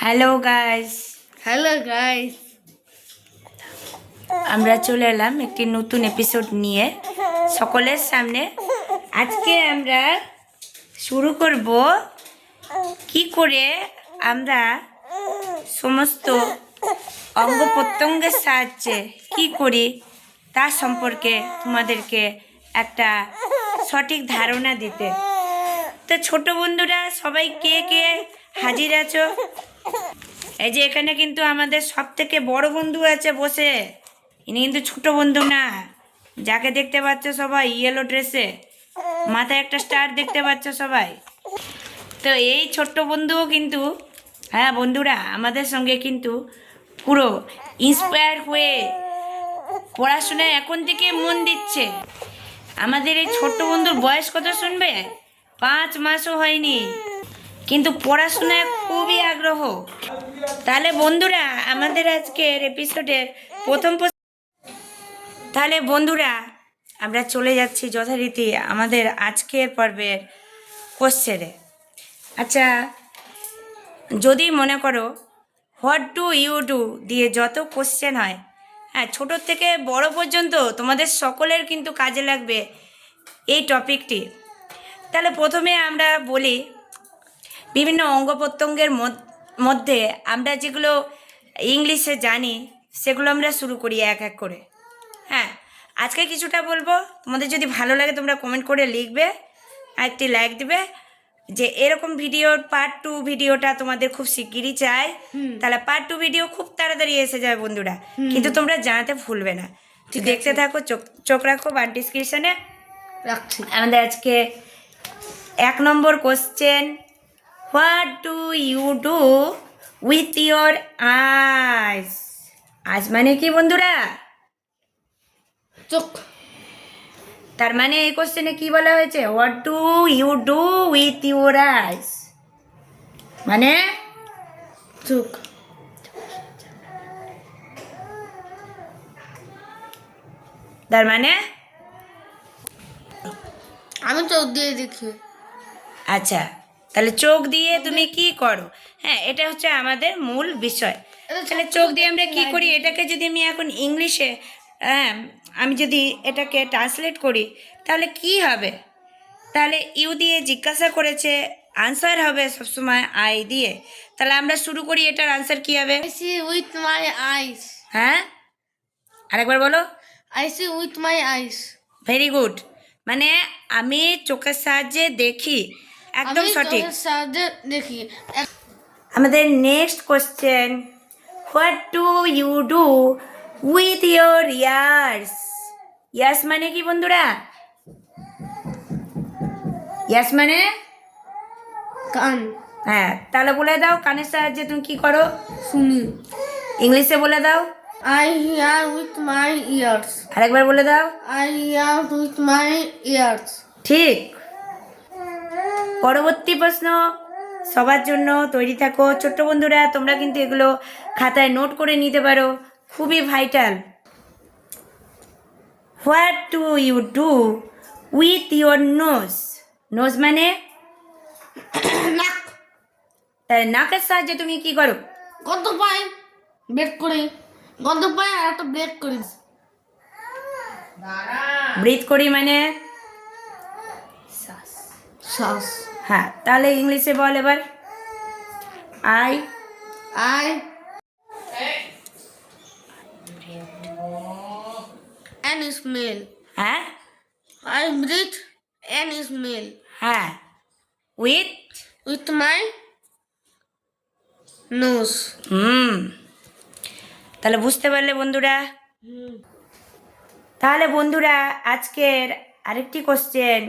Hello guys, hello guys, আমরা চলে এলাম একটি নতুন এপিসোড নিয়ে সকলের সামনে। আজকে আমরা শুরু করব কি করে আমরা সমস্ত অঙ্গ প্রত্যঙ্গের সাহায্যে কি করি তার সম্পর্কে তোমাদেরকে একটা সঠিক ধারণা দিতে। তো ছোট বন্ধুরা সবাই কে কে হাজির আছো? এই যে এখানে কিন্তু আমাদের সব থেকে বড় বন্ধু আছে বসে, ইনি কিন্তু ছোট বন্ধু না। যাকে দেখতে পাচ্ছ সবাই ইয়েলো ড্রেসে, মাথায় একটা স্টার দেখতে পাচ্ছ সবাই। তো এই ছোট্ট বন্ধুও কিন্তু, হ্যাঁ বন্ধুরা, আমাদের সঙ্গে কিন্তু পুরো ইন্সপায়ার হয়ে পড়াশোনায় এখন থেকে মন দিচ্ছে। আমাদের এই ছোট্ট বন্ধুর বয়স কত শুনবে? 5 মাসও হয়নি, কিন্তু পড়াশোনায় খুবই আগ্রহ। তাহলে বন্ধুরা আমাদের আজকের এপিসোডের তাহলে বন্ধুরা আমরা চলে যাচ্ছি যথারীতি আমাদের আজকের পর্বের কোশ্চেনে। আচ্ছা, যদি মনে করো হোয়াট ডু ইউ ডু দিয়ে যত কোশ্চেন হয়, হ্যাঁ, ছোটোর থেকে বড় পর্যন্ত তোমাদের সকলের কিন্তু কাজে লাগবে এই টপিকটি। তাহলে প্রথমে আমরা বলি বিভিন্ন অঙ্গ প্রত্যঙ্গের মধ্যে আমরা যেগুলো ইংলিশে জানি সেগুলো আমরা শুরু করি এক এক করে। হ্যাঁ, আজকে কিছুটা বলবো, তোমাদের যদি ভালো লাগে তোমরা কমেন্ট করে লিখবে আর একটি লাইক দিবে যে এরকম ভিডিওর পার্ট 2 ভিডিওটা তোমাদের খুব শিগগিরই চাই। তাহলে পার্ট 2 ভিডিও খুব তাড়াতাড়ি এসে যাবে বন্ধুরা, কিন্তু তোমরা জানাতে ভুলবে না। দেখতে থাকো, চোখ রাখো বান্টি স্ক্রিপশনে রাখছি। আমাদের আজকে 1 নম্বর question, what do you do with your eyes? Eyes মানে কি বন্ধুরা? চোখ। তার মানে এই কোশ্চেনে কি বলা হয়েছে? What do you do with your eyes মানে চোখ। তার মানে আমি চোখ দিয়ে দেখি। আচ্ছা, তাহলে চোখ দিয়ে তুমি কি করো? হ্যাঁ, এটা হচ্ছে আমাদের মূল বিষয়। তাহলে চোখ দিয়ে আমরা কি করি, এটাকে যদি আমি এখন ইংলিশে আমি যদি এটাকে ট্রান্সলেট করি তাহলে কি হবে? তাহলে ইউ দিয়ে জিজ্ঞাসা করেছে, আনসার হবে সবসময় আই দিয়ে। তাহলে আমরা শুরু করি, এটার আনসার কি হবে? I see with my eyes. হ্যাঁ, আরেকবার বলো। I see with my eyes. Very good, মানে আমি চোখের সাহায্যে দেখি, একদম আমি সঠিক। চোখের সাহায্যে দেখি। আমাদের next question, what do you do with your ears? Ears মানে কি বন্ধুরা? ইয়ার্স মানে কান। হ্যাঁ, তাহলে বলে দাও কানের সাহায্যে তুমি কি করো? শুনি। ইংলিশে বলে দাও। I hear with my ears. আরেকবার বলে দাও। I hear with my ears. ঠিক। পরবর্তী প্রশ্ন সবার জন্য তৈরি থাকো ছোট্ট বন্ধুরা, তোমরা কিন্তু এগুলো খাতায় নোট করে নিতে পারো, খুবই vital. What do you do with your nose? Nose মানে নাক। তাই নাকের সাহায্যে তুমি কি করো? গন্ধ পাই বের করি। গন্ধ পাই আর একটা ব্রেক করি। ব্রিথ করি মানে শ্বাস। হ্যাঁ, তাহলে ইংলিশে বল এবার। I I and smell. হ্যাঁ I breathe and smell হ্যাঁ উইথ with my nose. তাহলে বুঝতে পারলে বন্ধুরা? তাহলে বন্ধুরা আজকের আরেকটি কোশ্চেন,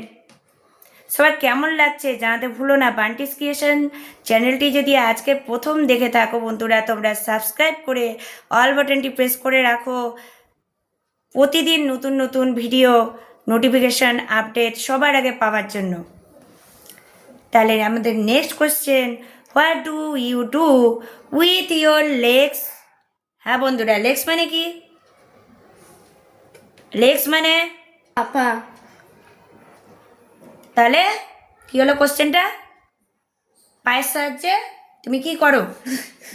সবার কেমন লাগছে জানাতে ভুলো না। বান্টিস ক্রিয়েশন চ্যানেলটি যদি আজকে প্রথম দেখে থাকো বন্ধুরা, তোমরা সাবস্ক্রাইব করে অল বাটনটি প্রেস করে রাখো প্রতিদিন নতুন নতুন ভিডিও নোটিফিকেশান আপডেট সবার আগে পাওয়ার জন্য। তাহলে আমাদের next question, what do you do with your legs? হ্যাঁ বন্ধুরা, লেগস মানে কি? লেগস মানে আপা। তাহলে কি হলো কোশ্চেনটা? পায়ের সাহায্যে তুমি কি করো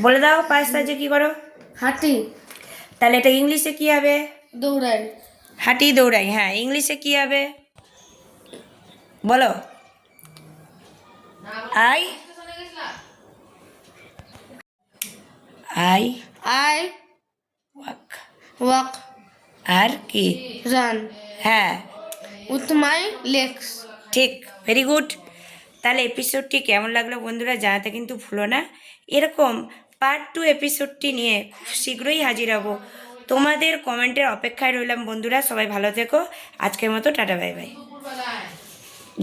বলে দাও, পায়ের সাহায্যে কি করো? হাঁটি, তাহলে এটা ইংলিশে কি হবে? দৌড়াই, হাঁটি দৌড়াই। হ্যাঁ, ইংলিশে কি হবে বলো? I I I walk. Walk, আর কি? রান হ্যাঁ উইথ মাই লেগস। ঠিক, ভেরি গুড। তাহলে এপিসোডটি কেমন লাগলো বন্ধুরা জানাতে কিন্তু ভুলো না। এরকম পার্ট 2 এপিসোডটি নিয়ে খুব শীঘ্রই হাজির হব। তোমাদের কমেন্টের অপেক্ষায় রইলাম বন্ধুরা। সবাই ভালো থেকো। আজকের মতো টাটা বাই বাই।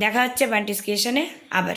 দেখা হচ্ছে বান্টিস ক্রিয়েশনে আবার।